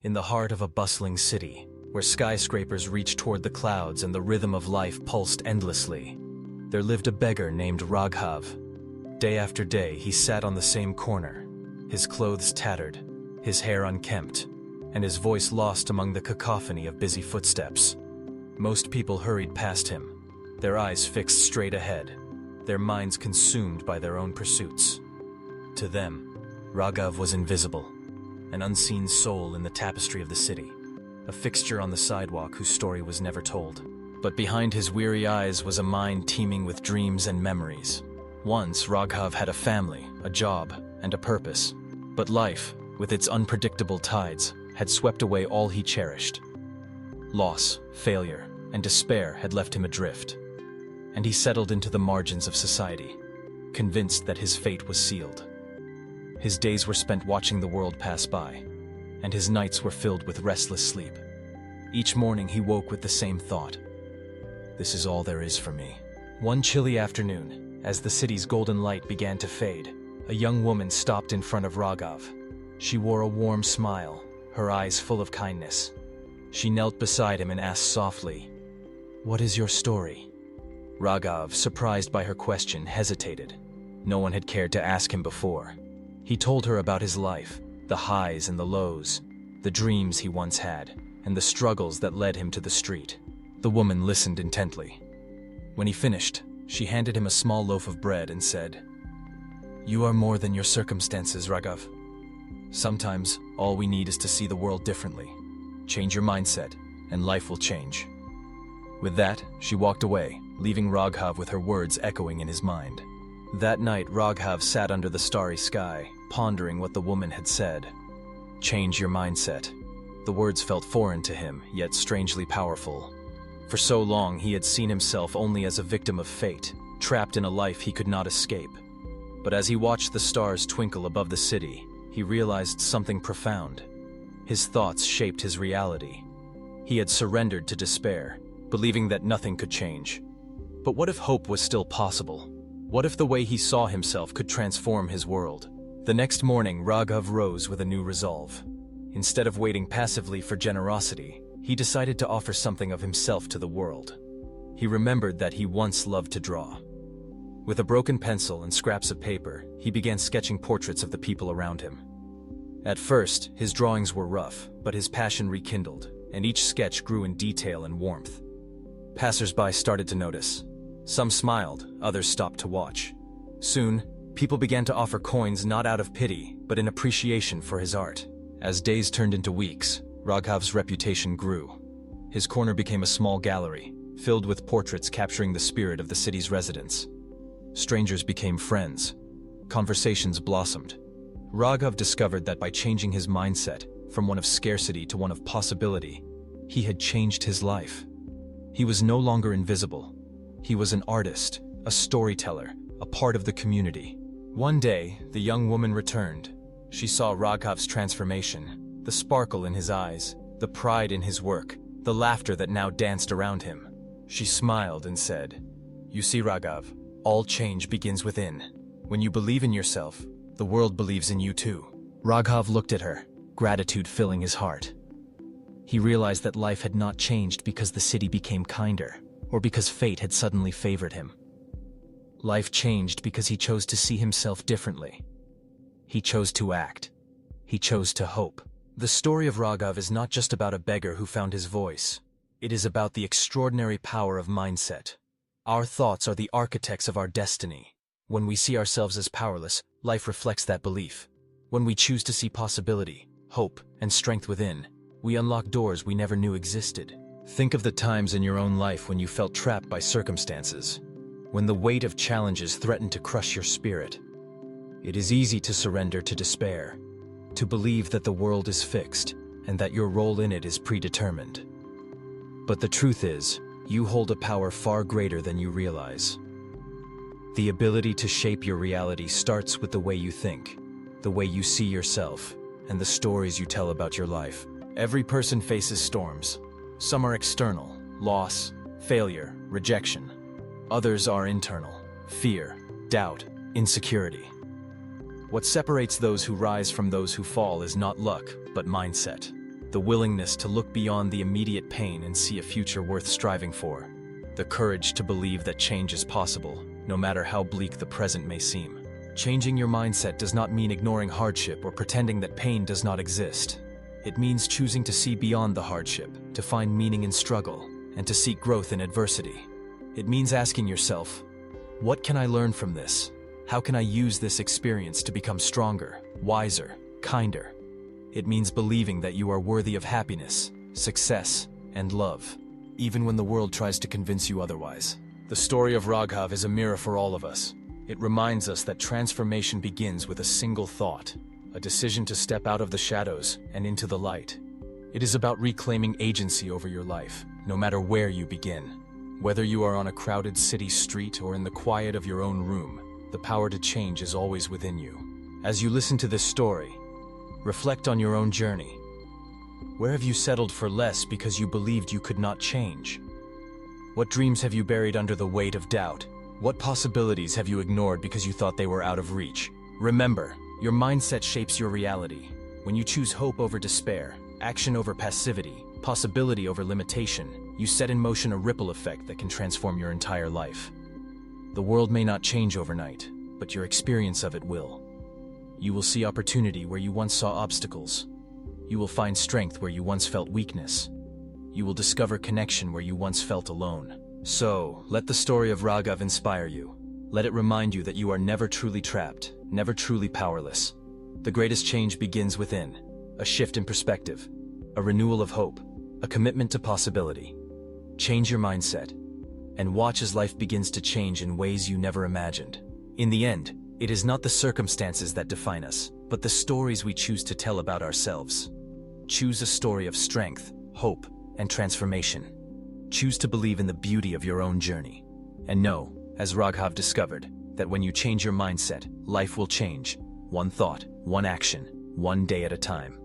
In the heart of a bustling city, where skyscrapers reached toward the clouds and the rhythm of life pulsed endlessly, there lived a beggar named Raghav. Day after day, he sat on the same corner, his clothes tattered, his hair unkempt, and his voice lost among the cacophony of busy footsteps. Most people hurried past him, their eyes fixed straight ahead, their minds consumed by their own pursuits. To them, Raghav was invisible, an unseen soul in the tapestry of the city, a fixture on the sidewalk whose story was never told. But behind his weary eyes was a mind teeming with dreams and memories. Once, Raghav had a family, a job, and a purpose. But life, with its unpredictable tides, had swept away all he cherished. Loss, failure, and despair had left him adrift, and he settled into the margins of society, convinced that his fate was sealed. His days were spent watching the world pass by, and his nights were filled with restless sleep. Each morning he woke with the same thought: this is all there is for me. One chilly afternoon, as the city's golden light began to fade, a young woman stopped in front of Raghav. She wore a warm smile, her eyes full of kindness. She knelt beside him and asked softly, "What is your story?" Raghav, surprised by her question, hesitated. No one had cared to ask him before. He told her about his life, the highs and the lows, the dreams he once had, and the struggles that led him to the street. The woman listened intently. When he finished, she handed him a small loaf of bread and said, "You are more than your circumstances, Raghav. Sometimes, all we need is to see the world differently. Change your mindset, and life will change." With that, she walked away, leaving Raghav with her words echoing in his mind. That night, Raghav sat under the starry sky, pondering what the woman had said. Change your mindset. The words felt foreign to him, yet strangely powerful. For so long, he had seen himself only as a victim of fate, trapped in a life he could not escape. But as he watched the stars twinkle above the city, he realized something profound. His thoughts shaped his reality. He had surrendered to despair, believing that nothing could change. But what if hope was still possible? What if the way he saw himself could transform his world? The next morning, Raghav rose with a new resolve. Instead of waiting passively for generosity, he decided to offer something of himself to the world. He remembered that he once loved to draw. With a broken pencil and scraps of paper, he began sketching portraits of the people around him. At first, his drawings were rough, but his passion rekindled, and each sketch grew in detail and warmth. Passers-by started to notice. Some smiled, others stopped to watch. Soon, people began to offer coins not out of pity, but in appreciation for his art. As days turned into weeks, Raghav's reputation grew. His corner became a small gallery, filled with portraits capturing the spirit of the city's residents. Strangers became friends. Conversations blossomed. Raghav discovered that by changing his mindset from one of scarcity to one of possibility, he had changed his life. He was no longer invisible. He was an artist, a storyteller, a part of the community. One day, the young woman returned. She saw Raghav's transformation, the sparkle in his eyes, the pride in his work, the laughter that now danced around him. She smiled and said, "You see, Raghav, all change begins within. When you believe in yourself, the world believes in you too." Raghav looked at her, gratitude filling his heart. He realized that life had not changed because the city became kinder, or because fate had suddenly favored him. Life changed because he chose to see himself differently. He chose to act. He chose to hope. The story of Raghav is not just about a beggar who found his voice. It is about the extraordinary power of mindset. Our thoughts are the architects of our destiny. When we see ourselves as powerless, life reflects that belief. When we choose to see possibility, hope, and strength within, we unlock doors we never knew existed. Think of the times in your own life when you felt trapped by circumstances, when the weight of challenges threatened to crush your spirit. It is easy to surrender to despair, to believe that the world is fixed and that your role in it is predetermined. But the truth is, you hold a power far greater than you realize. The ability to shape your reality starts with the way you think, the way you see yourself, and the stories you tell about your life. Every person faces storms. Some are external, loss, failure, rejection. Others are internal, fear, doubt, insecurity. What separates those who rise from those who fall is not luck, but mindset. the willingness to look beyond the immediate pain and see a future worth striving for, the courage to believe that change is possible, no matter how bleak the present may seem. Changing your mindset does not mean ignoring hardship or pretending that pain does not exist. It means choosing to see beyond the hardship, to find meaning in struggle, and to seek growth in adversity. It means asking yourself, what can I learn from this? How can I use this experience to become stronger, wiser, kinder? It means believing that you are worthy of happiness, success, and love, even when the world tries to convince you otherwise. The story of Raghav is a mirror for all of us. It reminds us that transformation begins with a single thought, a decision to step out of the shadows and into the light. It is about reclaiming agency over your life, no matter where you begin. Whether you are on a crowded city street or in the quiet of your own room, the power to change is always within you. As you listen to this story, reflect on your own journey. Where have you settled for less because you believed you could not change? What dreams have you buried under the weight of doubt? What possibilities have you ignored because you thought they were out of reach? Remember, your mindset shapes your reality. When you choose hope over despair, action over passivity, possibility over limitation, you set in motion a ripple effect that can transform your entire life. The world may not change overnight, but your experience of it will. You will see opportunity where you once saw obstacles. You will find strength where you once felt weakness. You will discover connection where you once felt alone. So, let the story of Raghav inspire you. Let it remind you that you are never truly trapped, never truly powerless. The greatest change begins within. A shift in perspective, a renewal of hope, a commitment to possibility. Change your mindset, and watch as life begins to change in ways you never imagined. In the end, it is not the circumstances that define us, but the stories we choose to tell about ourselves. Choose a story of strength, hope, and transformation. Choose to believe in the beauty of your own journey. And know, as Raghav discovered, that when you change your mindset, life will change. One thought, one action, one day at a time.